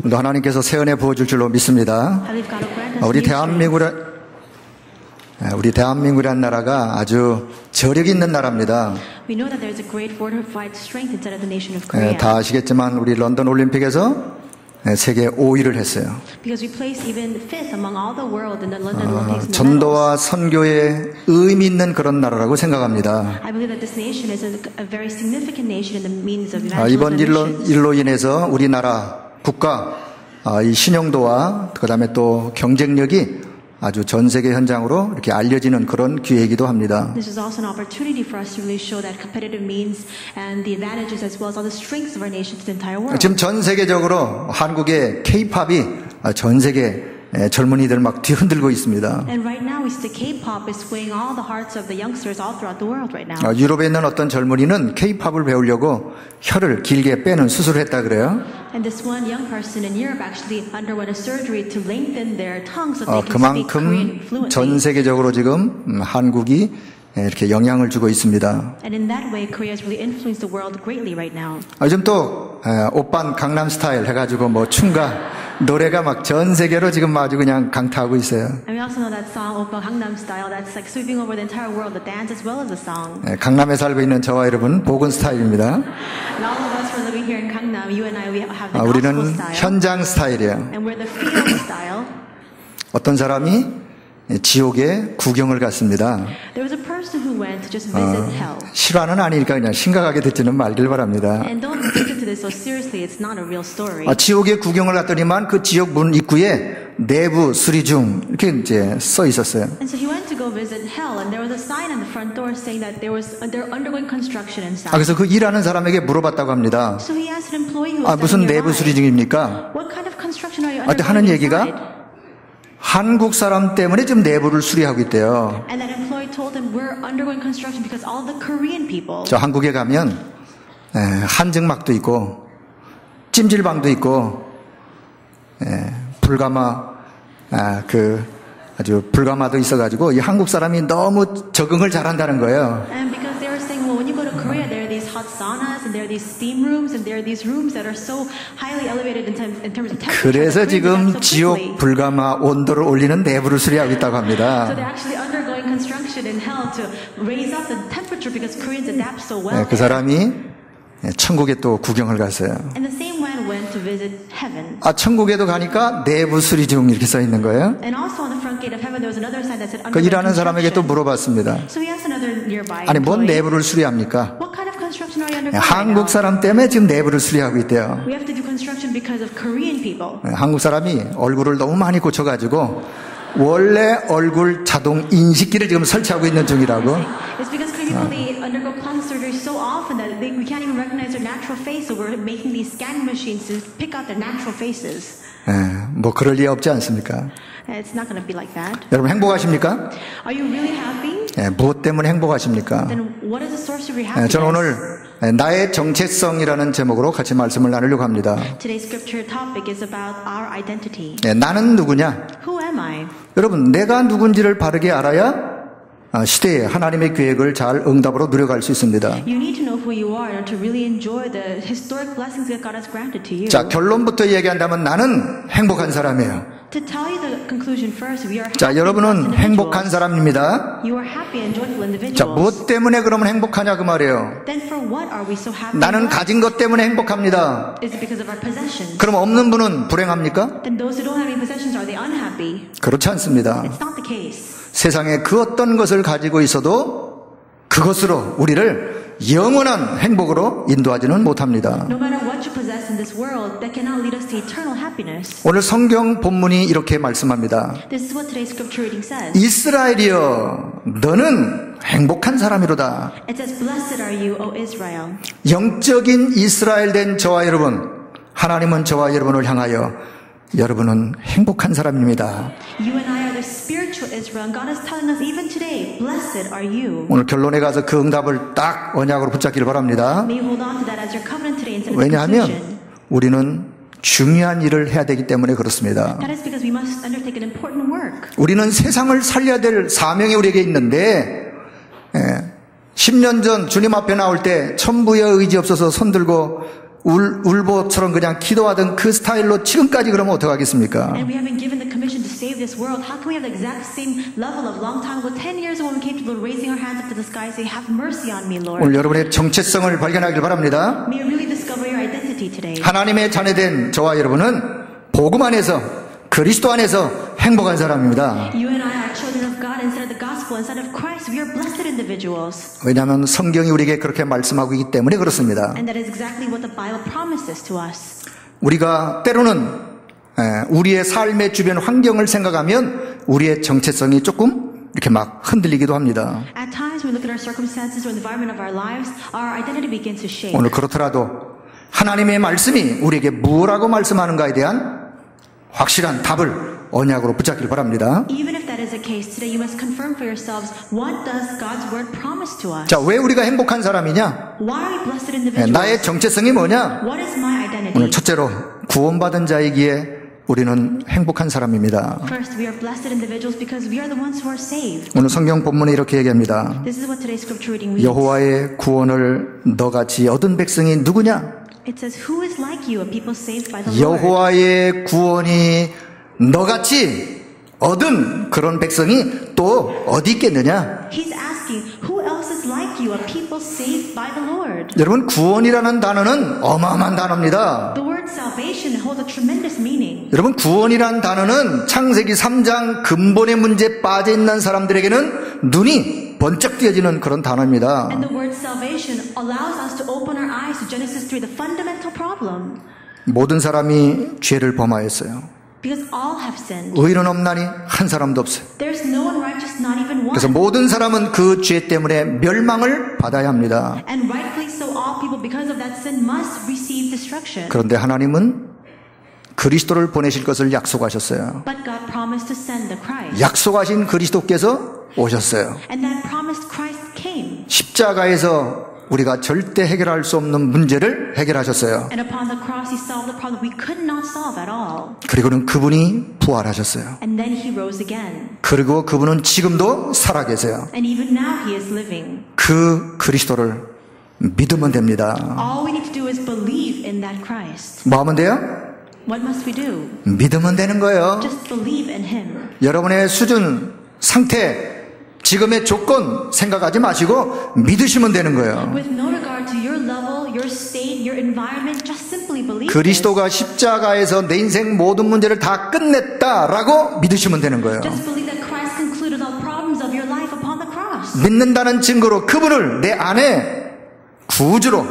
오늘도 하나님께서 새 은혜 부어줄 줄로 믿습니다. 우리 대한민국이라는 나라가 아주 저력이 있는 나라입니다. 다 아시겠지만 우리 런던 올림픽에서 세계 5위를 했어요. 전도와 선교에 의미 있는 그런 나라라고 생각합니다. 이번 일로 인해서 우리나라 국가 이 신용도와 그 다음에 또 경쟁력이 아주 전 세계 현장으로 이렇게 알려지는 그런 기회이기도 합니다. 지금 전 세계적으로 한국의 K-팝이 전 세계 젊은이들 막 뒤흔들고 있습니다. 유럽에 있는 어떤 젊은이는 K-팝을 배우려고 혀를 길게 빼는 수술을 했다 그래요. 그만큼 전 세계적으로 지금 한국이 이렇게 영향을 주고 있습니다. 요즘 또 오빤 강남 스타일 해가지고 뭐 춤과 노래가 막 전 세계로 지금 아주 그냥 강타하고 있어요. 강남에 살고 있는 저와 여러분 복은 스타일입니다. 우리는 현장 스타일이에요. 어떤 사람이 지옥에 구경을 갔습니다. 실화는 아니니까 그냥 심각하게 듣지는 말길 바랍니다. 지옥에 구경을 갔더니만 그 지옥 문 입구에 내부 수리 중 이렇게 이제 써 있었어요. 그래서 그 일하는 사람에게 물어봤다고 합니다. 무슨 내부 수리 중입니까? 하는 얘기가 한국 사람 때문에 지금 내부를 수리하고 있대요. 저 한국에 가면 한증막도 있고 찜질방도 있고 아주 불가마도 있어가지고 이 한국 사람이 너무 적응을 잘한다는 거예요. 그래서 지금 지옥 불가마 온도를 올리는 내부를 수리하고 있다고 합니다. 그 사람이 천국에 또 구경을 갔어요. 천국에도 가니까 내부 수리 중 이렇게 써 있는 거예요. 그 일하는 사람에게 또 물어봤습니다. 뭔 내부를 수리합니까? 한국 사람 때문에 지금 내부를 수리하고 있대요. 한국 사람이 얼굴을 너무 많이 고쳐가지고 원래 얼굴 자동 인식기를 지금 설치하고 있는 중이라고. 뭐 그럴 리 없지 않습니까? 여러분 행복하십니까? 무엇 때문에 행복하십니까? 저는 오늘 나의 정체성이라는 제목으로 같이 말씀을 나누려고 합니다. 나는 누구냐? 여러분 내가 누군지를 바르게 알아야 시대에 하나님의 계획을 잘 응답으로 누려갈 수 있습니다. 자, 결론부터 얘기한다면 나는 행복한 사람이에요. 자, 여러분은 행복한 사람입니다. 자, 무엇 때문에 그러면 행복하냐 그 말이에요. 나는 가진 것 때문에 행복합니다. 그럼 없는 분은 불행합니까? 그렇지 않습니다. 세상에 그 어떤 것을 가지고 있어도 그것으로 우리를 영원한 행복으로 인도하지는 못합니다. 오늘 성경 본문이 이렇게 말씀합니다. 이스라엘이여 너는 행복한 사람이로다. 영적인 이스라엘 된 저와 여러분, 하나님은 저와 여러분을 향하여 여러분은 행복한 사람입니다. 오늘 결론에 가서 그 응답을 딱 언약으로 붙잡기를 바랍니다. 왜냐하면 우리는 중요한 일을 해야 되기 때문에 그렇습니다. 우리는 세상을 살려야 될 사명이 우리에게 있는데 10년 전 주님 앞에 나올 때 천부의 의지 없어서 손들고 울보처럼 그냥 기도하던 그 스타일로 지금까지 그러면 어떡하겠습니까? And we have been given the commission to save this world. How can we have the exact same level of long time ago, 10 years ago when we came to the Lord, raising our hands up to the sky, saying, "Have mercy on me, Lord." 오늘 여러분의 정체성을 발견하길 바랍니다. May you really discover your identity today. 하나님의 자녀된 저와 여러분은 복음 안에서 그리스도 안에서 행복한 사람입니다. You and I are children of God inside of the gospel, inside of Christ. We are blessed individuals. 왜냐하면 성경이 우리에게 그렇게 말씀하고 있기 때문에 그렇습니다. And that is exactly what the Bible promises to us. 우리가 때로는 우리의 삶의 주변 환경을 생각하면 우리의 정체성이 조금 이렇게 막 흔들리기도 합니다. At times, when we look at our circumstances or the environment of our lives, our identity begins to shake. 오늘 그렇더라도 하나님의 말씀이 우리에게 무엇라고 말씀하는가에 대한 확실한 답을 언약으로 붙잡길 바랍니다. Even if that is the case, today you must confirm for yourselves, what does God's word promise to us? 자, 왜 우리가 행복한 사람이냐? Why are we blessed individuals? 나의 정체성이 뭐냐? What is my identity? 오늘 첫째로 구원받은 자이기에 우리는 행복한 사람입니다. First, we are blessed individuals because we are the ones who are saved. 오늘 성경 본문에 이렇게 얘기합니다. This is what today's scripture reading reads. 여호와의 구원을 너같이 얻은 백성이 누구냐? It says, "Who is like you, a people saved by the Lord?" 여호와의 구원이 너같이 얻은 그런 백성이 또 어디 있겠느냐? He's asking, who else is like you, a people saved by the Lord? 여러분, 구원이라는 단어는 어마어마한 단어입니다. The word salvation holds a tremendous meaning. 여러분, 구원이라는 단어는 창세기 3장 근본의 문제에 빠져 있는 사람들에게는 눈이 번쩍 띄어지는 그런 단어입니다. And the word salvation allows us to open our eyes to Genesis 3, the fundamental problem. 모든 사람이 죄를 범하였어요. Because all have sinned. 의인은 없나니 한 사람도 없어요. There's no one righteous, not even one. 그래서 모든 사람은 그 죄 때문에 멸망을 받아야 합니다. And rightfully so, all people, because of that sin, must receive destruction. 그런데 하나님은 그리스도를 보내실 것을 약속하셨어요. But God promised to send the Christ. 약속하신 그리스도께서 오셨어요. And that promised Christ came. 십자가에서 우리가 절대 해결할 수 없는 문제를 해결하셨어요. And upon the cross, He solved the problem we could not solve at all. 그리고는 그분이 부활하셨어요. And then He rose again. 그리고 그분은 지금도 살아계세요. And even now He is living. 그 그리스도를 믿으면 됩니다. All we need to do is believe in that Christ. 뭐 하면 돼요? What must we do? 믿으면 되는 거예요. Just believe in Him. 여러분의 수준, 상태, 지금의 조건 생각하지 마시고 믿으시면 되는 거예요. With no regard to your level, your state, your environment, just simply believe. 그리스도가 십자가에서 내 인생 모든 문제를 다 끝냈다라고 믿으시면 되는 거예요. Just believe that Christ concluded all problems of your life upon the cross. 믿는다는 증거로 그분을 내 안에 구주로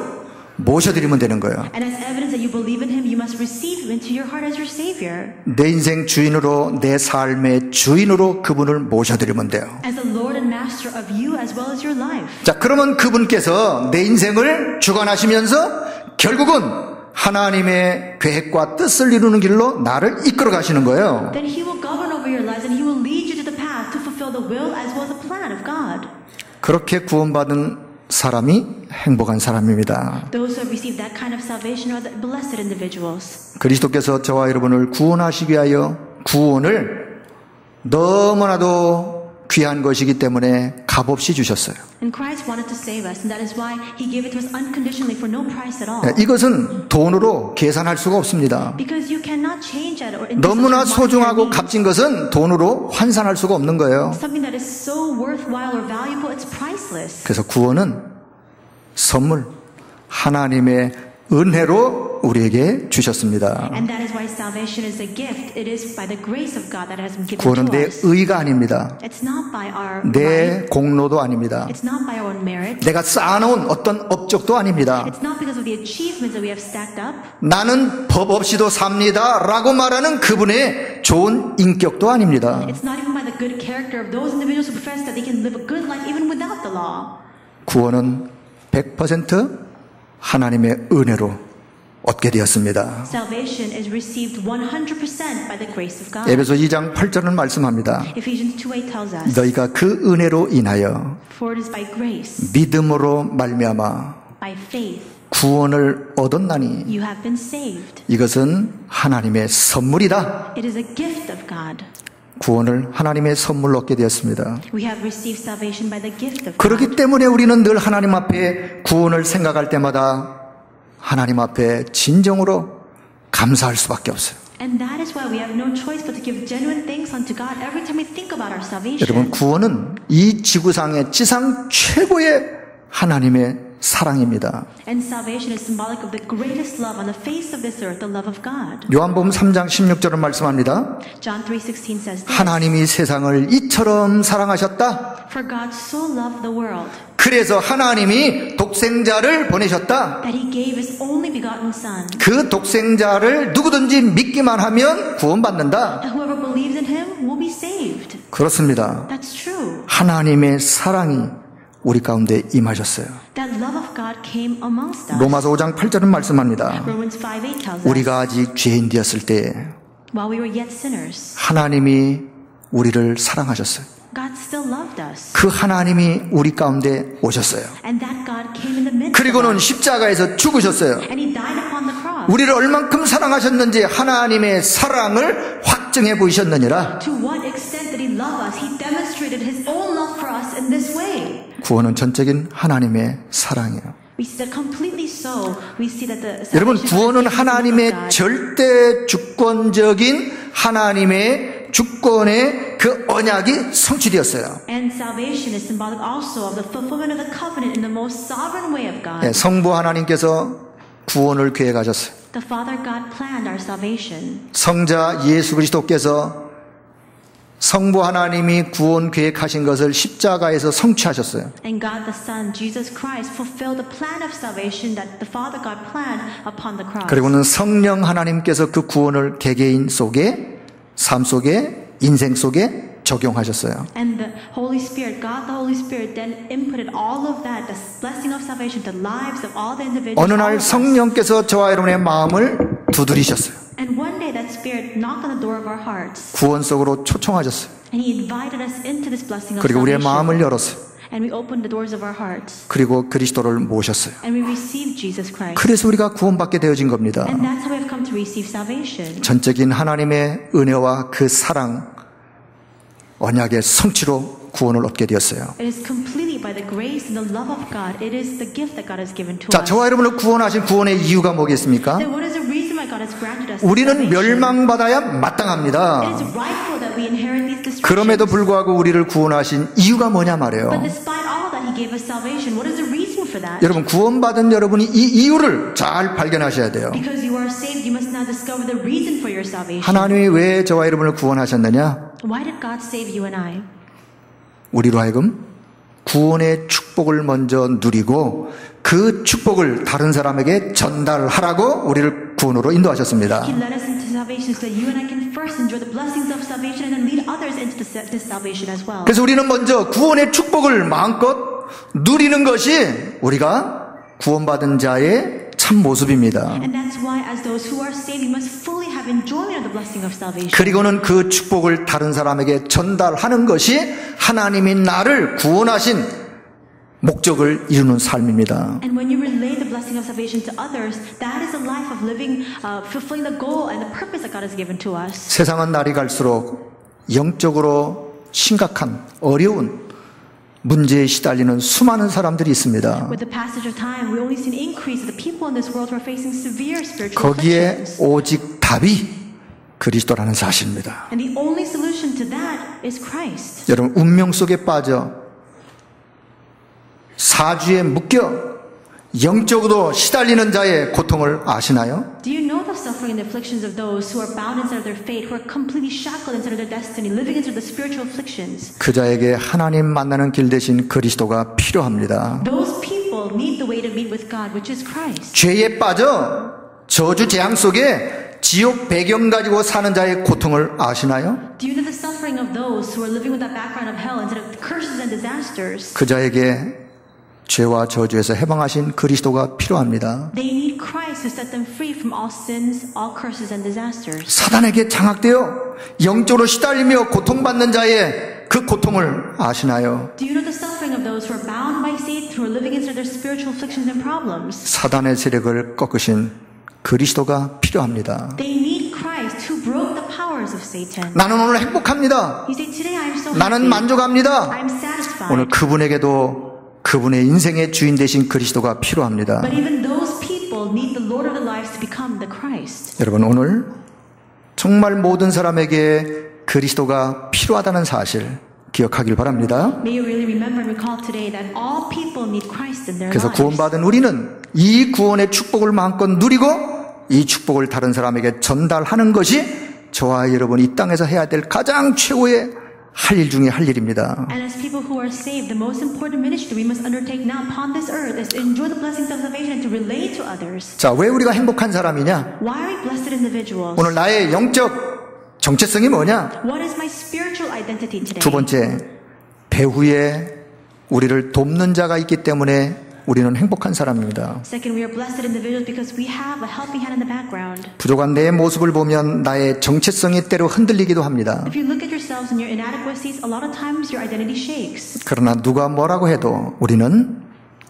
모셔드리면 되는 거예요. And as evidence that you believe in Him, you must receive Him into your heart as your Savior. 내 인생 주인으로, 내 삶의 주인으로 그분을 모셔드리면 돼요. As the Lord and Master of you as well as your life. 자, 그러면 그분께서 내 인생을 주관하시면서 결국은 하나님의 계획과 뜻을 이루는 길로 나를 이끌어 가시는 거예요. Then He will govern over your lives and He will lead you to the path to fulfill the will as well as the plan of God. 그렇게 구원받은 사람이 행복한 사람입니다. Those who have received that kind of salvation are the blessed individuals. 그리스도께서 저와 여러분을 구원하시기 위하여 구원을 너무나도 귀한 것이기 때문에 값없이 주셨어요. And Christ wanted to save us, and that is why He gave it to us unconditionally for no price at all. 이것은 돈으로 계산할 수가 없습니다. Because you cannot change that or 너무나 소중하고 값진 것은 돈으로 환산할 수가 없는 거예요. Something that is so worthwhile or valuable, it's priceless. 그래서 구원은 선물, 하나님의 은혜로 우리에게 주셨습니다. And that is why salvation is a gift. It is by the grace of God that has been given 구원은 to 내 us. 의가 아닙니다. It's not by our 내 might. 공로도 아닙니다. It's not by our own merit. 내가 쌓아놓은 어떤 업적도 아닙니다. It's not because of the achievements that we have stacked up. 나는 법 없이도 삽니다 라고 말하는 그분의 좋은 인격도 아닙니다. It's not even by the good character of those individuals who profess that they can live a good life even without the law. 구원은 100% 하나님의 은혜로 얻게 되었습니다. Salvation is received 100% by the grace of God. 에베소 2장 8절은 말씀합니다. Ephesians 2:8 tells us, 너희가 그 은혜로 인하여 For it is by grace, 믿음으로 말미암아 by faith, 구원을 얻었나니 you have been saved. 이것은 하나님의 선물이다. It is a gift of God. 구원을 하나님의 선물로 얻게 되었습니다. We have received salvation by the gift of God. 그렇기 때문에 우리는 늘 하나님 앞에 구원을 생각할 때마다 하나님 앞에 진정으로 감사할 수밖에 없어요. And that is why we have no choice but to give genuine thanks unto God every time we think about our salvation. 여러분, 구원은 이 지구상의 지상 최고의 하나님의 사랑입니다. And salvation is symbolic of the greatest love on the face of this earth, the love of God. 요한복음 3장 16절을 말씀합니다. John 3:16 says this. 하나님이 세상을 이처럼 사랑하셨다. For God so loved the world. 그래서 하나님이 독생자를 보내셨다. That he gave his only begotten son. 그 독생자를 누구든지 믿기만 하면 구원받는다. And whoever believes in him will be saved. 그렇습니다. That's true. 하나님의 사랑이 우리 가운데 임하셨어요. That love of God came amongst us. 로마서 5장 8절은 말씀합니다. Romans 5:8 tells us. 우리가 아직 죄인 되었을 때 While we were yet sinners. 하나님이 우리를 사랑하셨어요. God still loved us. 그 하나님이 우리 가운데 오셨어요. And that God came in the midst 그리고는 of us. 십자가에서 죽으셨어요. And he died upon the cross. 우리를 얼만큼 사랑하셨는지 하나님의 사랑을 확증해 보이셨느니라. To what extent did he love us? He demonstrated his own love for us in this way. 구원은 전적인 하나님의 사랑이에요. We see that completely so. We see that the 여러분, salvation 구원은 of God 하나님의 절대 주권적인 하나님의 주권의 그 언약이 성취되었어요. And salvation is symbolic also of the fulfillment of the covenant in the most sovereign way of God. 네, 성부 하나님께서 구원을 계획하셨어요. The Father God planned our salvation. 성자 예수 그리스도께서 성부 하나님이 구원 계획하신 것을 십자가에서 성취하셨어요. And God the Son, Jesus Christ, fulfilled the plan of salvation that the Father God planned upon the cross. 그리고는 성령 하나님께서 그 구원을 개개인 속에, 삶 속에, 인생 속에 적용하셨어요. And the Holy Spirit, God the Holy Spirit then inputted all of that, the blessing of salvation, the lives of all the individuals. 어느 all 날 of us. 성령께서 저와 여러분의 마음을 두드리셨어요. And one day that Spirit knocked on the door of our hearts. 구원 속으로 초청하셨어요. And He invited us into this blessing of 그리고 우리의 salvation. 마음을 열었어요. And we opened the doors of our hearts. 그리고 그리스도를 모셨어요. And we received Jesus Christ. 그래서 우리가 구원받게 되어진 겁니다. And that's how we have come to receive salvation. 전적인 하나님의 은혜와 그 사랑, 언약의 성취로 구원을 얻게 되었어요. It is completely by the grace and the love of God. It is the gift that God has given to 자, us. 저와 여러분을 구원하신 구원의 이유가 뭐겠습니까? Then what is the reason why God has granted us 우리는 salvation? 멸망받아야 It 마땅합니다. is rightful that we inherit these destructions. 그럼에도 불구하고 우리를 구원하신 이유가 뭐냐 말이에요. But despite all that He gave us salvation, what is the reason for that? 여러분, 구원받은 여러분이 이 이유를 잘 발견하셔야 돼요. Because you are saved, you must now discover the reason for your salvation. 하나님이 왜 저와 여러분을 구원하셨느냐? Why did God save you and I? 우리로 하여금 구원의 축복을 먼저 누리고 그 축복을 다른 사람에게 전달하라고 우리를 구원으로 인도하셨습니다. He led us into salvation so that you and I can first enjoy the blessings of salvation and then lead others into this salvation as well. 그래서 우리는 먼저 구원의 축복을 마음껏 누리는 것이 우리가 구원받은 자의 참 모습입니다. And that's why as those who are saved, you must fully have enjoyment of the blessing of salvation. 그리고는 그 축복을 다른 사람에게 전달하는 것이 하나님이 나를 구원하신 목적을 이루는 삶입니다. And when you relay the blessing of salvation to others, that is a life of living, fulfilling the goal and the purpose that God has given to us. 세상은 날이 갈수록 영적으로 심각한 어려운 문제에 시달리는 수많은 사람들이 있습니다. With the passage of time, we only see an increase of the people in this world who are facing severe spiritual 거기에 afflictions. 오직 답이 그리스도라는 사실입니다. And the only solution to that is Christ. 여러분, 운명 속에 빠져 사주에 묶여 영적으로 시달리는 자의 고통을 아시나요? Do you know the suffering and the afflictions of those who are bound inside of their fate, who are completely shackled inside of their destiny, living into the spiritual afflictions? 그 자에게 하나님 만나는 길 대신 그리스도가 필요합니다. Those people need the way to meet with God, which is Christ. 죄에 빠져 저주 재앙 속에 지옥 배경 가지고 사는 자의 고통을 아시나요? Do you know the suffering of those who are living with that background of hell instead of curses and disasters? 그 자에게 죄와 저주에서 해방하신 그리스도가 필요합니다. They need Christ to set them free from all sins, all curses and disasters. 사단에게 장악되어 영적으로 시달리며 고통받는 자의 그 고통을 아시나요? Do you know the suffering of those who are bound by Satan, who are living inside their spiritual afflictions and problems? 사단의 세력을 꺾으신 그리스도가 필요합니다. They need Christ who broke the powers of Satan. 나는 오늘 행복합니다. You say, today I am so 나는 happy. 만족합니다. I am satisfied. 오늘 그분에게도 그분의 인생의 주인 되신 그리스도가 필요합니다. But even those people people need the Lord of their lives to become the Christ. 여러분 오늘 정말 모든 사람에게 그리스도가 필요하다는 사실 기억하길 바랍니다. May you really remember and recall today that all people need Christ in their 그래서 lives. 구원받은 우리는 이 구원의 축복을 마음껏 누리고 이 축복을 다른 사람에게 전달하는 것이 저와 여러분이 이 땅에서 해야 될 가장 최고의 할 일 중에 할 일입니다. And as people who are saved, the most important ministry we must undertake now upon this earth is to enjoy the blessings of salvation and to relate to others. 자, 왜 우리가 행복한 사람이냐? Why are we blessed individuals? 오늘 나의 영적 정체성이 뭐냐? What is my spiritual identity today? 두 번째, 배후에 우리를 돕는 자가 있기 때문에 우리는 행복한 사람입니다. Second, we are blessed individuals because we have a helping hand in the background. 부족한 내 모습을 보면 나의 정체성이 때로 흔들리기도 합니다. If you look at yourselves and your inadequacies, a lot of times your identity shakes. 그러나 누가 뭐라고 해도 우리는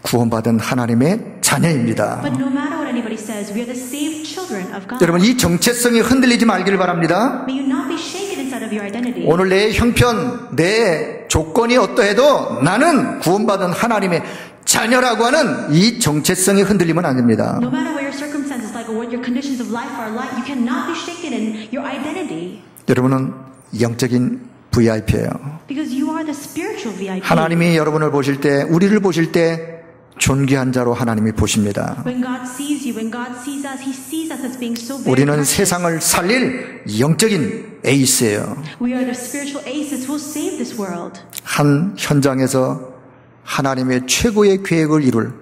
구원받은 하나님의 자녀입니다. But no matter what anybody says, we are the saved children of God. 여러분 이 정체성이 흔들리지 말기를 바랍니다. May you not be shaken inside of your identity. 오늘 내 형편, 내 조건이 어떠해도 나는 구원받은 하나님의 자녀라고 하는 이 정체성이 흔들리면 안 됩니다. No matter what your circumstances like or what your conditions of life are like, you cannot be shaken in your identity. 여러분은 영적인 VIP예요. Because you are the spiritual VIP. 하나님이 여러분을 보실 때, 우리를 보실 때 존귀한 자로 하나님이 보십니다. When God sees you, when God sees us, He sees us as being so very 우리는 precious. 세상을 살릴 영적인 에이스예요. We are the spiritual aces who will save this world. 한 현장에서 하나님의 최고의 계획을 이룰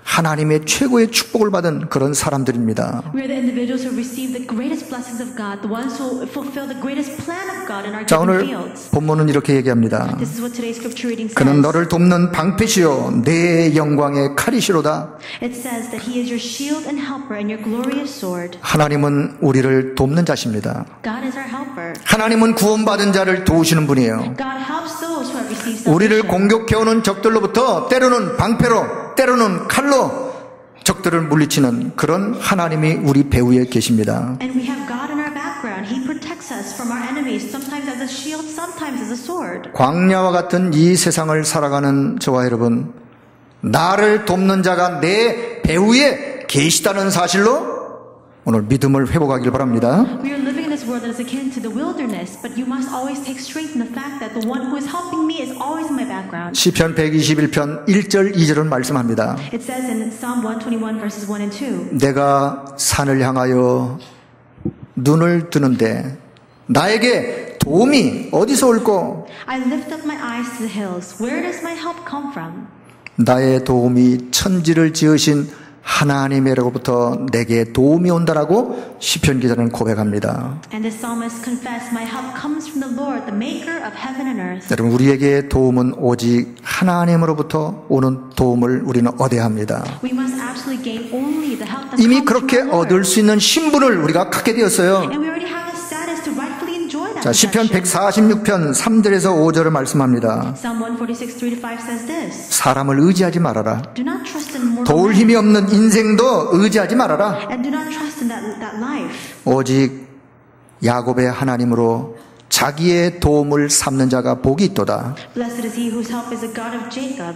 하나님의 최고의 축복을 받은 그런 사람들입니다. We are the individuals who receive the greatest blessings of God, the ones who fulfill the greatest plan of God in our 자, given 오늘 fields. 본문은 이렇게 얘기합니다. This is what today's scripture reading says. 그는 너를 돕는 방패시요 내 영광의 칼이시로다. It says that He is your shield and helper and your glorious sword. 하나님은 우리를 돕는 자십니다. God is our helper. 하나님은 구원받은 자를 도우시는 분이에요. God helps those who have received 우리를 salvation. 공격해오는 적들로부터 때로는 방패로 때로는 칼로 적들을 물리치는 그런 하나님이 우리 배후에 계십니다. And we have God in our background. He protects us from our enemies, sometimes as a shield, sometimes as a sword. 광야와 같은 이 세상을 살아가는 저와 여러분, 나를 돕는 자가 내 배후에 계시다는 사실로 오늘 믿음을 회복하길 바랍니다. We are living in this world that is akin to the wilderness, but you must always take strength in the fact that the one who is helping me is always in my background. 시편 121편 1절 2절은 말씀합니다. It says in Psalm 121 verses 1 and 2. 내가 산을 향하여 눈을 드는데 나에게 도움이 어디서 올꼬? I lift up my eyes to the hills. Where does my help come from? 나의 도움이 천지를 지으신 하나님으로부터 내게 도움이 온다라고 시편 기자는 고백합니다. And the psalmist confessed, my help comes from the Lord, the maker of heaven and earth. 여러분 우리에게 도움은 오직 하나님으로부터 오는 도움을 우리는 얻어야 합니다. We must absolutely gain only the help that 이미 comes from 그렇게 the Lord. 얻을 수 있는 신분을 우리가 갖게 되었어요. And we already have the status to rightfully enjoy that 자, 시편 possession. 146편 3절에서 5절을 말씀합니다. Psalm 146, 3-5 says this. 사람을 의지하지 말아라. Do not trust in mortal 도울 man, 힘이 없는 인생도 의지하지 말아라. and do not trust in that life. 오직 야곱의 하나님으로 자기의 도움을 삼는 자가 복이 있도다. Blessed is he whose help is the God of Jacob.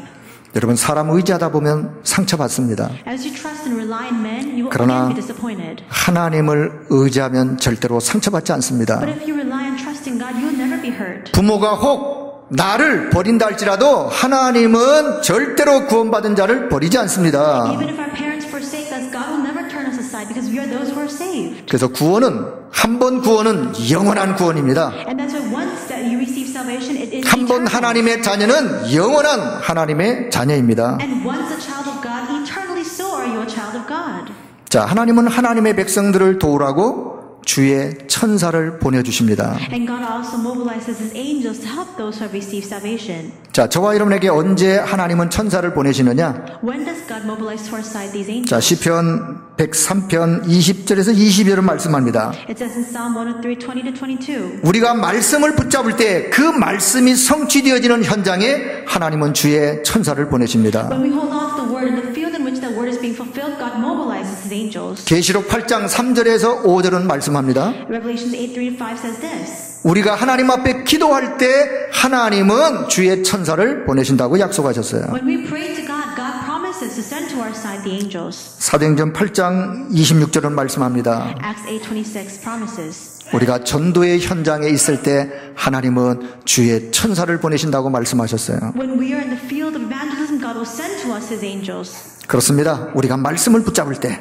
여러분 사람 의지하다 보면 상처받습니다. As you trust and rely on men, you will 그러나 again be disappointed. 하나님을 의지하면 절대로 상처받지 않습니다. But if you rely on trust in God, you will never be hurt. 부모가 혹 나를 버린다 할지라도 하나님은 절대로 구원받은 자를 버리지 않습니다. Even if our parents forsake us, God will never turn us aside because we are those who are saved. 그래서 구원은 한 번 구원은 영원한 구원입니다. And that's why once that you receive salvation, it is 한 번 eternal. 하나님의 자녀는 영원한 하나님의 자녀입니다. And once a child of God, eternally so are you a child of God. 자, 하나님은 하나님의 백성들을 도우라고 주의 천사를 보내주십니다. And God also mobilizes His angels to help those who have received salvation. 자, 저와 여러분에게 언제 하나님은 천사를 보내시느냐? When does God mobilize to our side these angels? 자, 시편 103편 20절에서 22절은 말씀합니다. It says in Psalm 103, 20-22. 우리가 말씀을 붙잡을 때 그 말씀이 성취되어지는 현장에 하나님은 주의 천사를 보내십니다. When we hold on to the word in the field in which that word is being fulfilled, God mobilizes His angels. 계시록 8장 3절에서 5절은 말씀합니다. Revelations 8:3-5 says this. 우리가 하나님 앞에 기도할 때 하나님은 주의 천사를 보내신다고 약속하셨어요. When we pray to God, God promises to send to our side the angels. 사도행전 8장 26절은 말씀합니다. Acts 8:26 promises. 우리가 전도의 현장에 있을 때 하나님은 주의 천사를 보내신다고 말씀하셨어요. When we are in the field of evangelism, God will send to us His angels. 그렇습니다. 우리가 말씀을 붙잡을 때,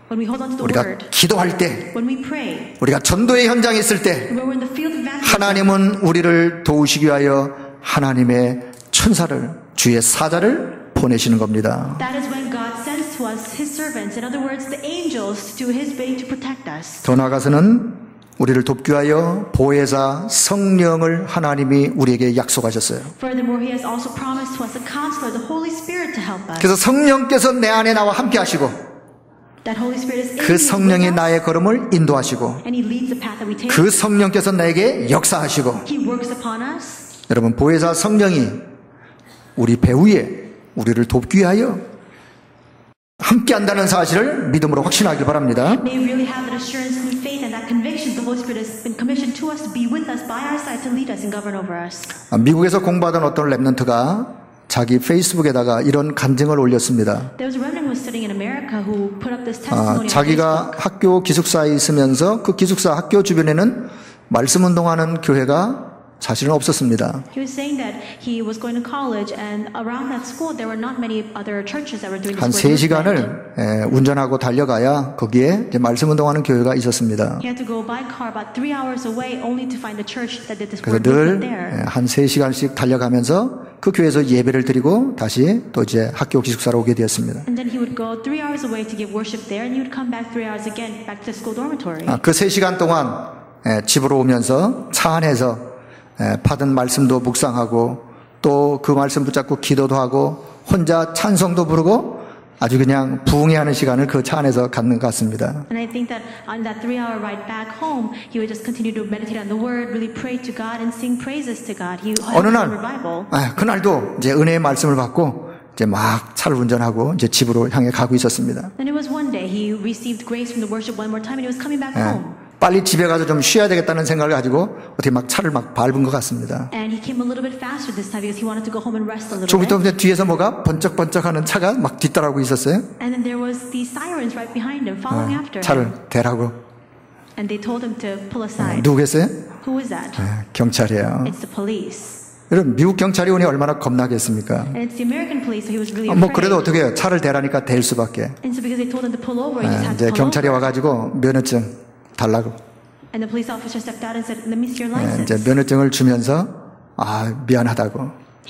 When we hold on to the 우리가 word, 기도할 때, when we pray, 우리가 전도의 현장에 있을 때 when we're in the field of evangelism, 하나님은 우리를 도우시기 위하여 하나님의 천사를, 주의 사자를 보내시는 겁니다. that is when God sends to us His servants. In other words, the angels to do His bidding to protect us. 더 나아가서는 우리를 돕기 위하여 보혜사 성령을 하나님이 우리에게 약속하셨어요. Furthermore, He has also promised to us a counselor, the Holy Spirit, to help us. 그래서 성령께서 내 안에 나와 함께 하시고 That Holy Spirit is in 그 me, 성령이 with us, 나의 걸음을 인도하시고 and He leads the path that we take. 그 성령께서 나에게 역사하시고 He works upon us. 여러분 보혜사 성령이 우리 배후에 우리를 돕기 위하여 함께 한다는 사실을 믿음으로 확신하길 바랍니다. May we really have that assurance and faith and that conviction the Holy Spirit has been commissioned to us to be with us by our side to lead us and govern over us. 미국에서 공부하던 어떤 랩런트가 자기 페이스북에다가 이런 간증을 올렸습니다. There was a remnant who was studying in America who put up this testimony on 자기가 Facebook. 학교 기숙사에 있으면서 그 기숙사 학교 주변에는 말씀 운동하는 교회가 사실은 없었습니다. He was saying that he was going to college and around that school there were not many other churches that were doing 한 this word movement. 3시간을 운전하고 달려가야 거기에 이제 말씀 운동하는 교회가 있었습니다. He had to go by car about 3 hours away only to find the church that did this 그래서 word 늘 movement there. 한 3시간씩 달려가면서 그 교회에서 예배를 드리고 다시 또 이제 학교 기숙사로 오게 되었습니다. And then he would go 3 hours away to give worship there and he would come back 3 hours again back to the school dormitory. 그 3시간 동안 집으로 오면서 차 안에서 받은 말씀도 묵상하고 또 그 말씀 붙잡고 기도도 하고 혼자 찬송도 부르고 아주 그냥 부흥회하는 시간을 그 차 안에서 갖는 것 같습니다. And I think that on that 3-hour ride back home, he would just continue to meditate on the Word, really pray to God, and sing praises to God. He 어느 had 날 a revival. 그날도 이제 은혜의 말씀을 받고 이제 막 차를 운전하고 이제 집으로 향해 가고 있었습니다. And it was one day he received grace from the worship one more time, and he was coming back home. 빨리 집에 가서 좀 쉬어야 되겠다는 생각을 가지고 어떻게 막 차를 막 밟은 것 같습니다. And he came a little bit faster this time because he wanted to go home and rest a little 조금 bit. 있다 뒤에서 뭐가 번쩍번쩍하는 차가 막 뒤따라오고 있었어요. And then there was these sirens right behind him, following after 차를 him. 대라고. And they told him to pull aside. 누구겠어요? Who is that? 경찰이에요. It's the police. 여러분 미국 경찰이 오니 얼마나 겁나겠습니까? And it's the American police, so he was really 뭐 afraid. 그래도 어떻게 해요? 차를 대라니까 댈 수밖에. And so because they told him to pull over, he just had 이제 to pull 경찰이 over. 와가지고 면허증 달라고. And the police officer stepped out and said, "Let me see your 이제 license." 면허증을 주면서 미안하다고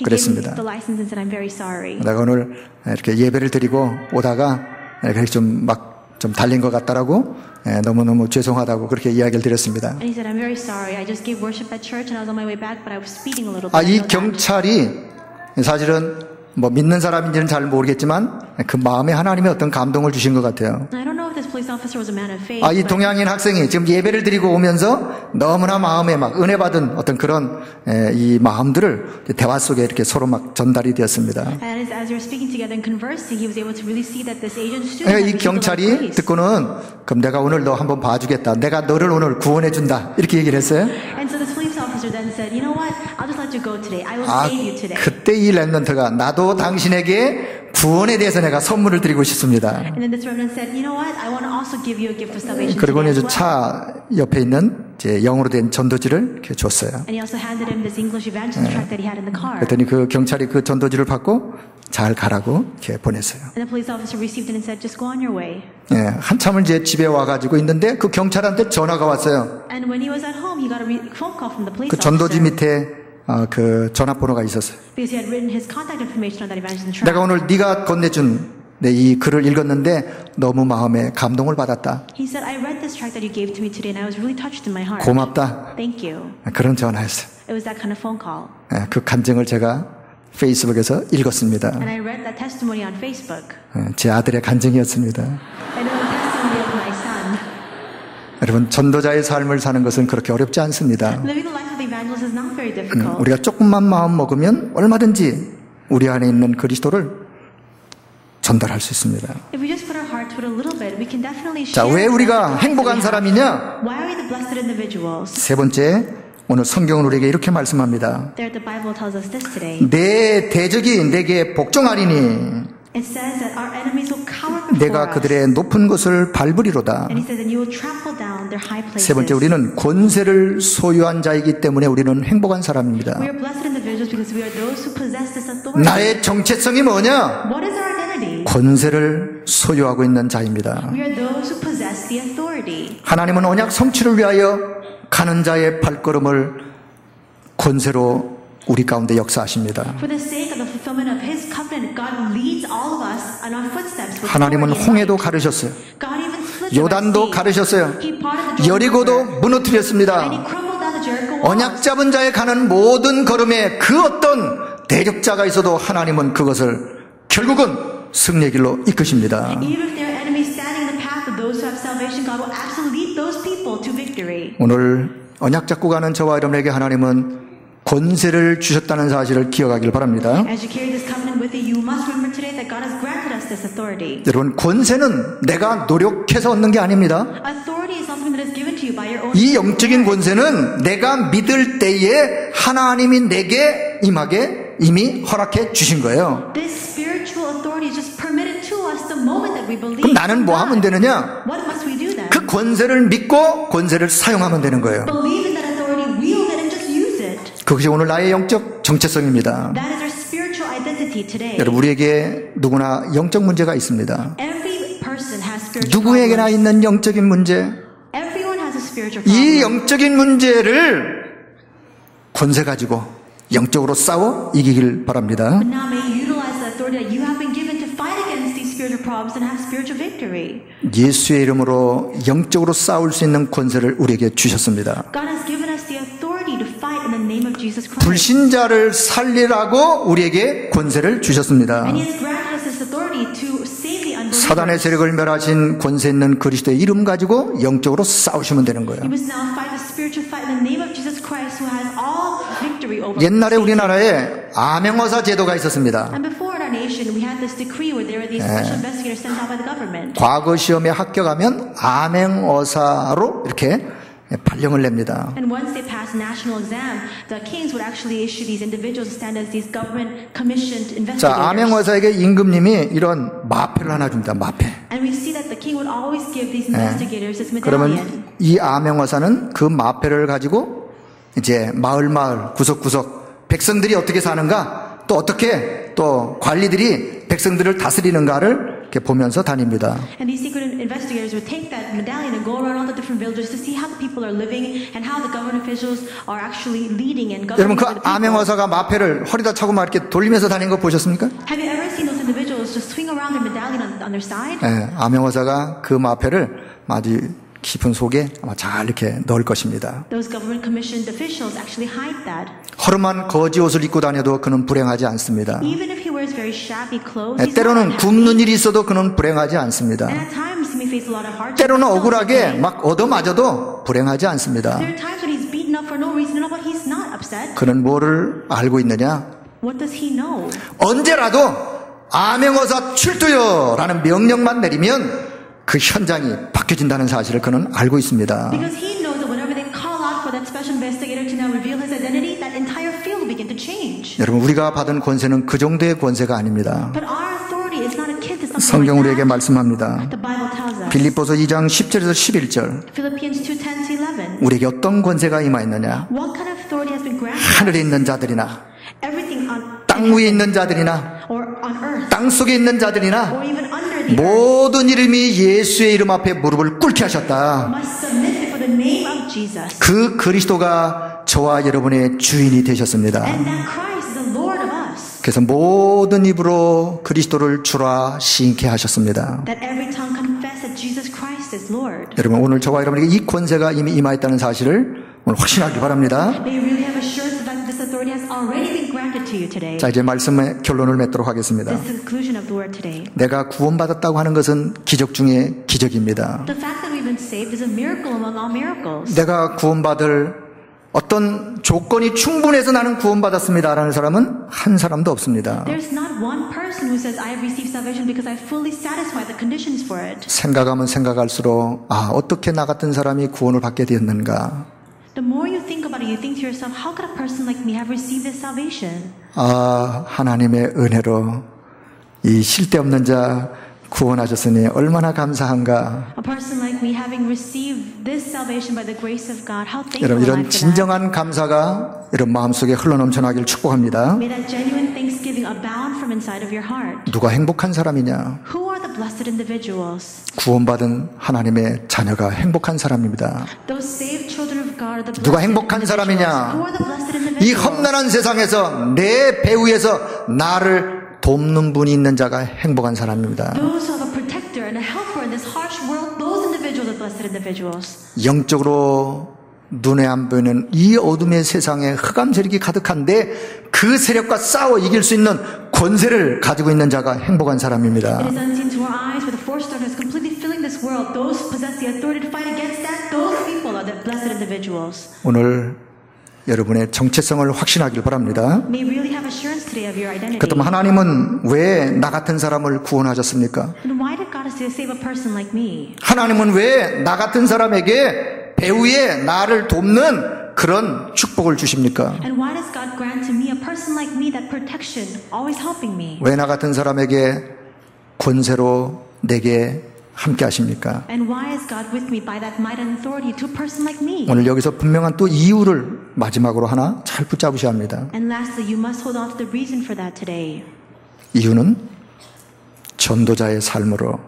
He gave 그랬습니다. me the license and said, "I'm very sorry." 내가 오늘 이렇게 예배를 드리고 오다가 이렇게 좀 달린 것 같다라고 너무너무 죄송하다고 그렇게 이야기를 드렸습니다. And he said, "I'm very sorry. I just gave worship at church and I was on my way back, but I was speeding a little bit." I 이 know that. 경찰이 사실은 뭐 믿는 사람인지는 잘 모르겠지만 그 마음에 하나님의 어떤 감동을 주신 것 같아요. I don't know if this police officer was a man of faith. 이 but 동양인 학생이 지금 예배를 드리고 오면서 너무나 마음에 막 은혜 받은 어떤 그런 이 마음들을 대화 속에 이렇게 서로 막 전달이 되었습니다. And as they were speaking together and conversing, he was able to really see that this Asian student had 이 received a lot of 경찰이 grace. 듣고는 그럼 내가 오늘 너 한번 봐주겠다. 내가 너를 오늘 구원해 준다. 이렇게 얘기를 했어요. And so this police officer then said, "You know what? I'll just let you go today. I will save you today." 그때 이 랩런트가 나도 당신에게 구원에 대해서 내가 선물을 드리고 싶습니다. And then this remnant said, "You know what? I want to also give you a gift of salvation 그리고 today as 이제 well." 차 옆에 있는 이제 영어로 된 전도지를 이렇게 줬어요. And he also handed him this English evangelist tract that he had in the car. 그랬더니 그 경찰이 그 전도지를 받고 잘 가라고 이렇게 보냈어요. And the police officer received it and said, "Just go on your way." 한참을 이제 집에 와가지고 있는데 그 경찰한테 전화가 왔어요. And when he was at home, he got a phone call from the police 그 전도지 officer 밑에 그 전화번호가 있었어요. because he had written his contact information on that evangelist tract. 내가 오늘 네가 건네준 이 글을 읽었는데 너무 마음에 감동을 받았다. He said, "I read this tract that you gave to me today, and I was really touched in my heart." 고맙다. Thank you. 그런 전화였어요. It was that kind of phone call. 그 간증을 제가 페이스북에서 읽었습니다. And I read that testimony on Facebook. 제 아들의 간증이었습니다. And it was the testimony of my son. 여러분 전도자의 삶을 사는 것은 그렇게 어렵지 않습니다. Living the life of the evangelist is not very difficult. 우리가 조금만 마음 먹으면 얼마든지 우리 안에 있는 그리스도를 전달할 수 있습니다. If we just put our heart to it a little bit, we can definitely 자, share. 왜 우리가 the 행복한 사람이냐? Why are we the blessed individuals? 세 번째, 오늘 성경은 우리에게 이렇게 말씀합니다. There, the Bible tells us this today. 내 대적이 내게 복종하리니 And It says that our enemies will cower before 내가 그들의 높은 곳을 밟으리로다. And he says that you will trample down their high places. 세 번째, 우리는 권세를 소유한 자이기 때문에 우리는 행복한 사람입니다. We are blessed individuals because we are those who possess this authority. 나의 정체성이 뭐냐? What is our identity? 권세를 소유하고 있는 자입니다. We are those who possess the authority. 하나님은 언약 성취를 위하여 가는 자의 발걸음을 권세로 우리 가운데 역사하십니다. For the sake of the fulfillment of His covenant, God leads all of us on our footsteps. 하나님은 홍해도 가르셨어요. God even split the 요단도 Red Sea. 가르셨어요. He parted the Jordan 여리고도 River. And He 무너뜨렸습니다. crumbled down the Jericho walls. 언약 잡은 자의 가는 모든 걸음에 그 어떤 대적자가 있어도 하나님은 그것을 결국은 승리의 길로 이끄십니다. Even if there are enemies standing in the path of those who have salvation, God will absolutely lead those people to victory. 오늘 언약 잡고 가는 저와 여러분에게 하나님은 권세를 주셨다는 사실을 기억하길 바랍니다. As you carry this covenant with you, you must remember today that God has granted us this authority. 여러분, 권세는 내가 노력해서 얻는 게 아닙니다. Authority is not something that is given to you by your own. 이 영적인 권세는 내가 믿을 때에 하나님이 내게 임하게 이미 허락해 주신 거예요. This spiritual authority is just permitted to us the moment that we believe. 그럼 나는 뭐 하면 되느냐? What must we do then? 그 권세를 믿고 권세를 사용하면 되는 거예요. Believe in that authority, wield it, and just use it. 그것이 오늘 나의 영적 정체성입니다. That is our spiritual identity today. 여러분, 우리에게 누구나 영적 문제가 있습니다. Every person has spiritual 누구에게나 problems. 있는 영적인 문제, Everyone has a spiritual 이 problem. 영적인 문제를 권세 가지고 영적으로 싸워 이기길 바랍니다. But now may you utilize the authority that you have been given to fight against these spiritual problems and have spiritual victory. 예수의 이름으로 영적으로 싸울 수 있는 권세를 우리에게 주셨습니다. God has given us the authority to fight in the name of Jesus Christ. 불신자를 살리라고 우리에게 권세를 주셨습니다. And He has granted us this authority to save the unbelievers. 사단의 세력을 멸하신 권세 있는 그리스도의 이름 가지고 영적으로 싸우시면 되는 거예요. You must now fight the spiritual fight in the name of Jesus Christ, who has all victory over 옛날에 Satan. 우리나라에 암행어사 제도가 있었습니다. And before in our nation, we had this decree where there were these special investigators sent out by the government. 과거 시험에 합격하면 암행어사로 이렇게 발령을 냅니다. And once they passed national exam, the kings would actually issue these individuals to stand as these government commissioned investigators. 자, 암행어사에게 임금님이 이런 마패를 하나 줍니다. 마패. And we see that the king would always give these investigators this 그러면 medallion. 이 암행어사는 그 마패를 가지고 이제 마을 구석구석 백성들이 어떻게 사는가, 또 어떻게 또 관리들이 백성들을 다스리는가를 이렇게 보면서 다닙니다. And these secret investigators would take that medallion and go around all the different villages to see how the people are living and how the government officials are actually leading and 여러분, governing 그 the people. 암행어사가 마패를 허리다 차고 막 이렇게 돌리면서 다니는 거 보셨습니까? Have you ever seen those individuals just swing around their medallion on their side? 암행어사가 그 마패를 아주 깊은 속에 아마 잘 이렇게 넣을 것입니다. Those government commissioned officials actually hide that. 허름한 거지 옷을 입고 다녀도 그는 불행하지 않습니다. Even if he wears very shabby clothes, he's not 때로는 unhappy. 굽는 일이 있어도 그는 불행하지 않습니다. And at times he may face a lot of hardship. 때로는 but still 억울하게 okay. 막 얻어맞아도 불행하지 않습니다. There are times when he's beaten up for no reason, but he's not upset. 그는 뭐를 알고 있느냐? What does he know? 언제라도 암행어사 출두요! 라는 명령만 내리면 그 현장이 바뀌어진다는 사실을 그는 알고 있습니다. Because he knows that whenever they call out for that special investigator to now reveal his identity, that entire field will begin to change. 여러분, 우리가 받은 권세는 그 정도의 권세가 아닙니다. But our authority is not akin to something 성경 like 우리에게 that. 말씀합니다. The Bible tells us. 빌립보서 2장 10절에서 11절 Philippians 2:10-11. 우리에게 어떤 권세가 임하였느냐? What kind of authority has been granted? 하늘에 있는 자들이나 Everything on 땅 위에 있는 자들이나 or on earth 땅 속에 있는 자들이나 or even under the earth 모든 이름이 예수의 이름 앞에 무릎을 꿇게 하셨다. must submit before the name of Jesus. 그 그리스도가 저와 여러분의 주인이 되셨습니다. And that Christ is the Lord of us. 그래서 모든 입으로 그리스도를 주라 시인케 하셨습니다. That every tongue confess that Jesus Christ is Lord. 여러분, 오늘 저와 여러분에게 이 권세가 이미 임하였다는 사실을 오늘 확신하기 바랍니다. May you really have assurance that this authority has already been granted to you today. 자, 이제 말씀의 결론을 맺도록 하겠습니다. This is the conclusion of the word today. 내가 구원받았다고 하는 것은 기적 중에 기적입니다. The fact that we've been saved is a miracle among all miracles. 내가 구원받을 어떤 조건이 충분해서 나는 구원받았습니다라는 사람은 한 사람도 없습니다. There's not one person who says, I have received salvation because I fully satisfy the conditions for it. 생각하면 생각할수록 어떻게 나 같은 사람이 구원을 받게 되었는가? The more you think about it, you think to yourself, how could a person like me have received this salvation? 하나님의 은혜로 이 실데없는 자 구원하셨으니 얼마나 감사한가. A person like me having received this salvation by the grace of God, how thankful 여러분, am I 이런 for that. 진정한 감사가 여러분 마음속에 흘러넘쳐나길 축복합니다. May that genuine thanksgiving abound from inside of your heart. 누가 행복한 사람이냐? Who are the blessed individuals? 구원받은 하나님의 자녀가 행복한 사람입니다. Those saved children of God are the blessed 누가 행복한 individuals. 사람이냐? Who are the blessed 이 individuals? 험난한 세상에서 내 배후에서 나를 돕는 분이 있는 자가 행복한 사람입니다. Those who have a protector and a helper in this harsh world, those individuals are blessed individuals. 영적으로 눈에 안 보이는 이 어둠의 세상에 흑암 세력이 가득한데 그 세력과 싸워 이길 수 있는 권세를 가지고 있는 자가 행복한 사람입니다. It is unseen to our eyes, but the force of darkness completely filling this world. Those who possess the authority to fight against that, those people are the blessed individuals. 오늘 여러분의 정체성을 확신하길 바랍니다. May you really have assurance today of your identity. 그렇다면 하나님은 왜 나 같은 사람을 구원하셨습니까? And why did God save a person like me? 하나님은 왜 나 같은 사람에게 배후에 나를 돕는 그런 축복을 주십니까? And why does God grant to me, a person like me, that protection, always helping me? 왜 나 같은 사람에게 권세로 내게 함께 하십니까? And why is God with me by that might and authority to a person like me? 오늘 여기서 분명한 또 이유를 마지막으로 하나 잘 붙잡으셔야 합니다. And lastly, you must hold on to the reason for that today. 이유는 전도자의 삶으로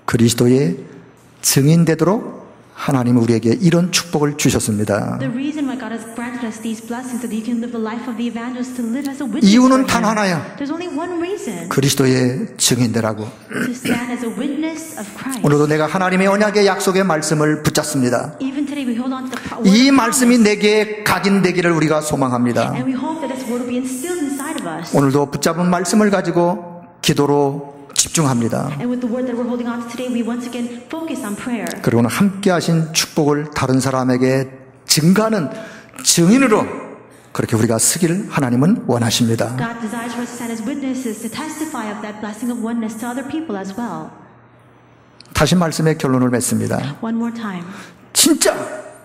그리스도의 증인되도록 하나님은 우리에게 이런 축복을 주셨습니다. The reason why God has granted us these blessings so that you can live the life of the evangelist, to live as a witness. 이유는 for 단 him. 하나야. There's only one reason. 그리스도의 증인되라고. To stand as a witness of Christ. 오늘도 내가 하나님의 언약의 약속의 말씀을 붙잡습니다. Even today we hold on to the word 이 of 말씀이 promise. 내게 각인되기를 우리가 소망합니다. And we hope that this word will be instilled inside of us. 오늘도 붙잡은 말씀을 가지고 기도로 집중합니다. And with the word that we're holding on to today, we once again focus on prayer. 그리고는 함께 하신 축복을 다른 사람에게 증가하는 증인으로 그렇게 우리가 쓰기를 하나님은 원하십니다. God desires for us to stand as witnesses to testify of that blessing of oneness to other people as well. 다시 말씀의 결론을 맺습니다. One more time. 진짜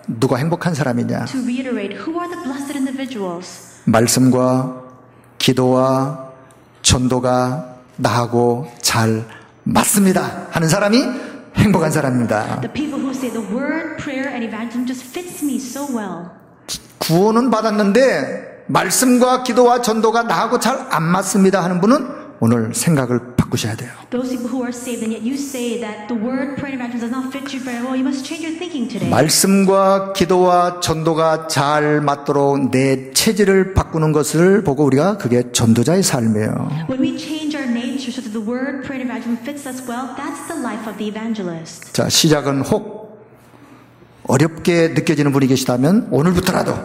누가 행복한 사람이냐? To reiterate, who are the blessed individuals? 말씀과 기도와 전도가 나하고 잘 맞습니다 하는 사람이 행복한 사람입니다. The people who say the word, prayer, and evangelism just fits me so well. 구원은 받았는데 말씀과 기도와 전도가 나하고 잘 안 맞습니다 하는 분은 오늘 생각을 바꾸셔야 돼요. Those people who are saved and yet you say that the word, prayer, and evangelism does not fit you very well, you must change your thinking today. 말씀과 기도와 전도가 잘 맞도록 내 체질을 바꾸는 것을 보고 우리가 그게 전도자의 삶이에요. When we change our nature so that the word, prayer, and evangelism fits us well, that's the life of the evangelist. 자, 시작은 혹 어렵게 느껴지는 분이 계시다면 오늘부터라도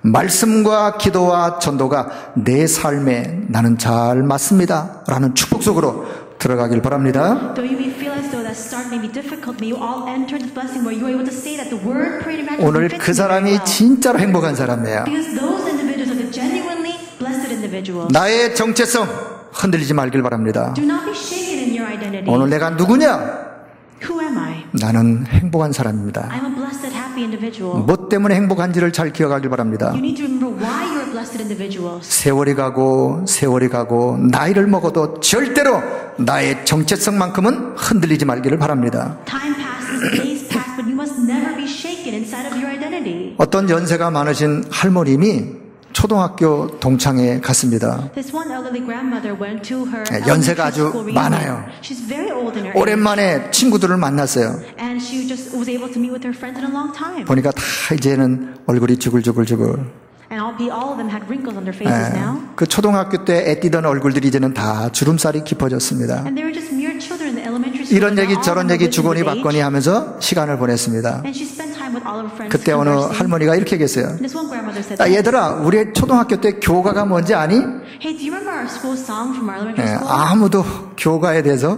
말씀과 기도와 전도가 내 삶에 나는 잘 맞습니다 라는 축복 속으로 들어가길 바랍니다. Though you may feel as though that start may be difficult, may you all enter the blessing where you are able to say that the word, prayer, and evangelism 오늘 fits 그 me very 사람이 well. 진짜로 행복한 사람이에요. Because those individuals are the genuinely blessed individuals. 나의 정체성 흔들리지 말길 바랍니다. Do not be shaken in your identity. 오늘 내가 누구냐? Who am I? 나는 행복한 사람입니다. I'm a blessed, happy individual. 뭐 때문에 행복한지를 잘 기억하길 바랍니다. You need to remember why you're a blessed individual. 세월이 가고 나이를 먹어도 절대로 나의 정체성만큼은 흔들리지 말기를 바랍니다. Time passes, days pass, but you must never be shaken inside of your identity. 어떤 연세가 많으신 할머님이 초등학교 동창회 갔습니다. This one elderly grandmother went to her 연세가 elementary 아주 school reunion. 많아요. She's very old in her age. 오랜만에 친구들을 만났어요. And she just was able to meet with her friends in a long time. 보니까 다 이제는 얼굴이 주글주글. And all of them had wrinkles on their faces now. 그 초등학교 때 애뛰던 얼굴들이 이제는 다 주름살이 깊어졌습니다. And they were just mere children in the elementary school. 이런 얘기 All 저런 of them 얘기 were 주거니 with age. 받거니 하면서 시간을 보냈습니다. And she spent time with all of her friends. 그때 어느 conversing. 할머니가 이렇게 얘기했어요. And this one grandmother said, 얘들아, 우리 초등학교 때 교가가 뭔지 아니? Hey, do you remember our school song from our elementary school? 아무도 교가에 대해서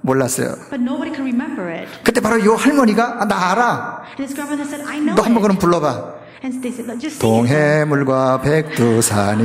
몰랐어요. But nobody could remember it. 그때 바로 이 할머니가 나 알아. And his grandmother said, I know 너 한번 그럼 it. 불러봐. And they said, just sing it. 동해물과 백두산이.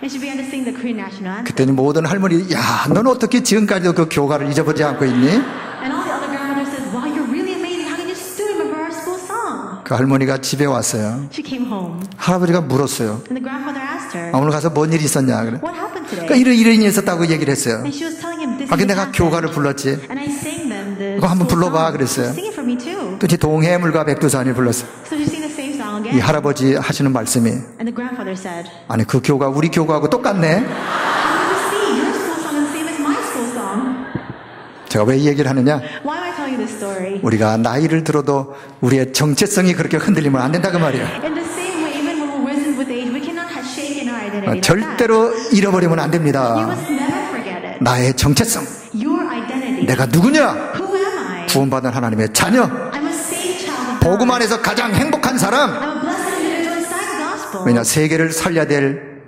And she began to sing the Korean national anthem. 그때는 모든 할머니, 야, 너는 어떻게 지금까지도 그 교가를 잊어버리지 않고 있니? And all the other grandmothers said, wow, you're really amazing. How can you still remember our school song? 그 할머니가 집에 왔어요. She came home. 할아버지가 물었어요. And the grandfather asked her, 오늘 가서 뭔 일이 있었냐? 그래. what happened 그러니까 이런 일이 있었다고 얘기를 했어요. And she was telling him this. 근데 내가 교가를 불렀지. And I sang them the. 그거 한번 불러봐 그랬어요. Sing it for me too. 또 동해물과 백두산이 불렀어요. So she sang the same song 이 again. 할아버지 하시는 말씀이 And the grandfather said, 아니 그 교가 우리 교가하고 똑같네. "How do you see your school song is the same as my school song?" 제가 왜 이 얘기를 하느냐? Why am I telling you this story? 우리가 나이를 들어도 우리의 정체성이 그렇게 흔들리면 안 된다 그 말이에요. In the same way, even when we're risen with age, we cannot have shaken our identity. like that. 절대로 잃어버리면 안 You 됩니다. must never forget it. 나의 정체성. Your identity. 내가 누구냐? Who am I? 구원받은 하나님의 자녀. I'm a saved child of 복음 God. 안에서 가장 행복한 사람. I'm a blessed individual inside the gospel. 왜냐 세계를 살려야 될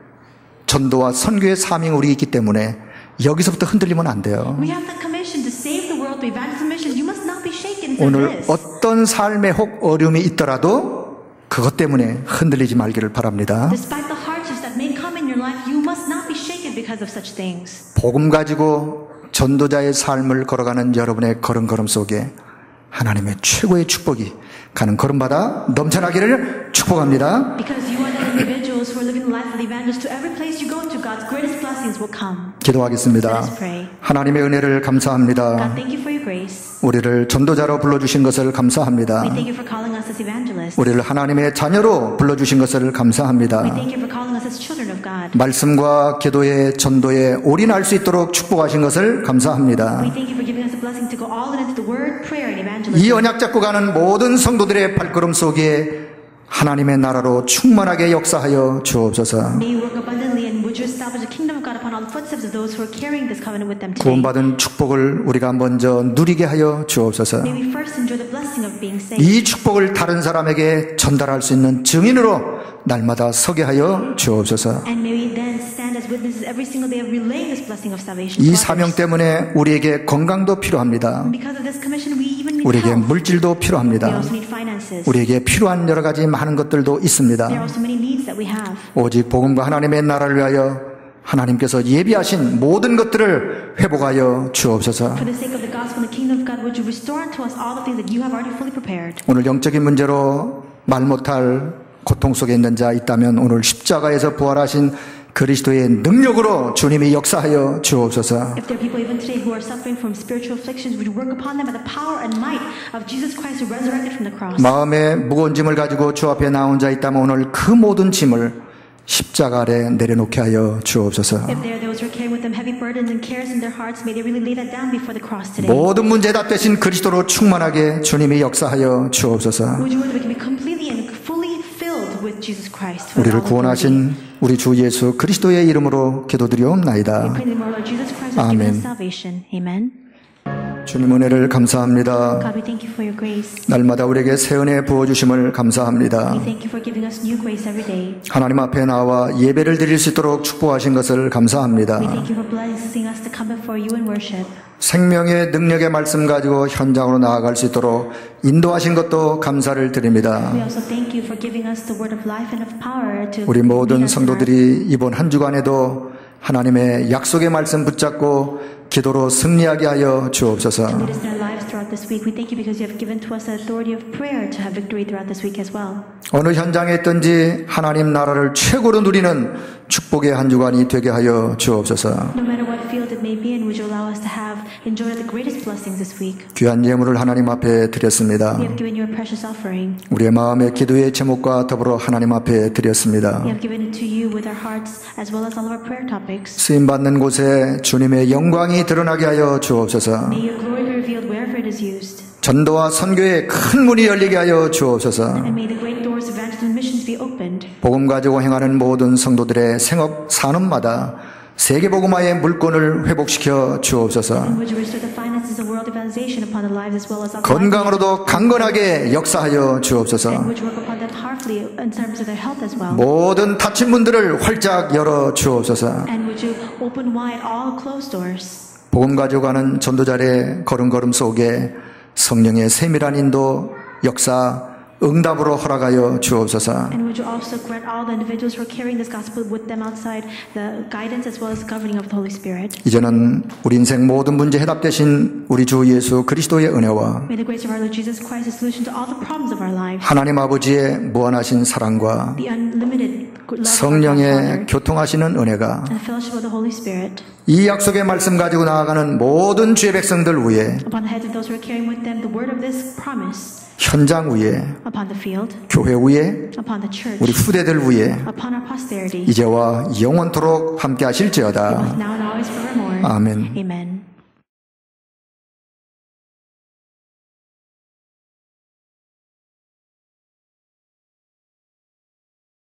전도와 선교의 사명이 우리 있기 때문에 여기서부터 흔들리면 안 돼요. We have the commission to save the world, to evangelism mission. You must not be shaken into 오늘 this. 어떤 삶의 혹 어려움이 있더라도 그것 때문에 흔들리지 말기를 바랍니다. Despite the hardships that may come in your life, you must not be shaken because of such things. 복음 가지고 전도자의 삶을 걸어가는 여러분의 걸음걸음 속에 하나님의 최고의 축복이 가는 걸음마다 넘쳐나기를 축복합니다. Because you are the individuals who are living the life of the evangelist. To every place you go to, God's greatest blessings will come. 기도하겠습니다. Let us pray. 하나님의 은혜를 God, 감사합니다. thank you for your grace. 우리를 전도자로 불러주신 것을 감사합니다. We thank you for calling us as evangelists. 우리를 하나님의 자녀로 불러주신 것을 We 감사합니다. thank you for calling us as children of God. 말씀과 기도의 전도에 올인할 수 있도록 축복하신 것을 감사합니다. We thank you for giving us the blessing to go all in into the word, prayer, and evangelism. 이 언약 잡고 가는 모든 성도들의 발걸음 속에 하나님의 나라로 충만하게 역사하여 주옵소서. May you work abundantly and would you establish the kingdom of God upon all the footsteps of those who are carrying this covenant with them today. 구원받은 축복을 우리가 먼저 누리게 하여 주옵소서. May we first enjoy the blessing of being saved. 이 축복을 다른 사람에게 전달할 수 있는 증인으로 날마다 서게 하여 주옵소서. And may we then stand as witnesses every single day of relaying this blessing of salvation. 이 to 사명 others. 때문에 우리에게 건강도 필요합니다. Because of this commission, we even need 우리에게 health. 물질도 We 필요합니다. also need finances. 우리에게 필요한 여러 가지 많은 것들도 There are 있습니다. also many needs that we have. 오직 복음과 하나님의 나라를 위하여 하나님께서 예비하신 모든 것들을 회복하여 주옵소서. For the sake of the gospel and the kingdom of God, would you restore unto us all the things that you have already fully prepared? 오늘 영적인 문제로 말 못할 고통 속에 있는 자 있다면 오늘 십자가에서 부활하신 그리스도의 능력으로 주님이 역사하여 주옵소서. If there are people even today who are suffering from spiritual afflictions, would you work upon them by the power and might of Jesus Christ who resurrected from the cross? 마음에 무거운 짐을 가지고 주 앞에 나온 자 있다면 오늘 그 모든 짐을 십자가 아래 내려놓게 하여 주옵소서. If there are those who are carrying with them heavy burdens and cares in their hearts, may they really lay that down before the cross today. 모든 문제 다 되신 그리스도로 충만하게 주님이 역사하여 주옵소서. Would you want to be completely and fully filled with Jesus Christ? 우리를 구원하신 우리 주 예수 그리스도의 이름으로 기도드리옵나이다. Pray in the name of Lord Jesus Christ who has given 아멘. us salvation. Amen. 주님 은혜를 감사합니다. God, we thank you for your grace. 날마다 우리에게 새 은혜 부어주심을 감사합니다. We thank you for giving us new grace every day. 하나님 앞에 나와 예배를 드릴 수 있도록 축복하신 것을 감사합니다. We thank you for blessing us to come before you and worship. 생명의 능력의 말씀 가지고 현장으로 나아갈 수 있도록 인도하신 것도 감사를 드립니다. We also thank you for giving us the word of life and of power to 우리 lead 모든 us in our 성도들이 이번 한 주간에도 하나님의 약속의 말씀 붙잡고 기도로 승리하게 하여 주옵소서. lead us in our lives throughout this week. We thank you because you have given to us the authority of prayer to have victory throughout this week as well. 어느 현장에 있든지 하나님 나라를 최고로 누리는 축복의 한 주간이 되게 하여 주옵소서. No matter what field it may be in, would you allow us to have enjoy the greatest blessings this week? 귀한 예물을 하나님 앞에 드렸습니다. We have given you a precious offering. 우리의 마음의 기도의 제목과 더불어 하나님 앞에 드렸습니다. We have given it to you with our hearts as well as all of our prayer topics. 쓰임받는 곳에 주님의 영광이 드러나게 하여 주옵소서. May your glory be revealed wherever it is used. 전도와 선교의 큰 문이 열리게 하여 주옵소서. And may the great doors of evangelism and missions be opened. 복음 가지고 행하는 모든 성도들의 생업 산업마다 세계복음화의 물건을 회복시켜 주옵소서. And would you restore the finances of world evangelization upon the lives as well as our 건강으로도 강건하게 역사하여 주옵소서. And would you work upon them powerfully in terms of their health as well. 모든 닫힌 문들을 활짝 열어 주옵소서. And would you open wide all closed doors. 복음 가지고 가는 전도자의 걸음걸음 속에 성령의 세밀한 인도, 역사, 응답으로 허락하여 주옵소서. And would you also grant all the individuals who are carrying this gospel with them outside the guidance as well as governing of the Holy Spirit. 이제는 우리 인생 모든 문제 해답되신 우리 주 예수 그리스도의 은혜와 May the grace of our Lord Jesus Christ is solution to all the problems of our lives. 하나님 아버지의 무한하신 사랑과 The unlimited love of 성령의 our Father 교통하시는 은혜가 and the fellowship of the Holy Spirit 이 약속의 말씀 가지고 나아가는 모든 주의 백성들 위에 upon the heads of those who are carrying with them the word of this promise. 현장 위에 Upon the field, 교회 위에 upon the church, 우리 후대들 위에 upon our posterity, 이제와 영원토록 함께 하실지어다. now and always forevermore. 아멘. Amen.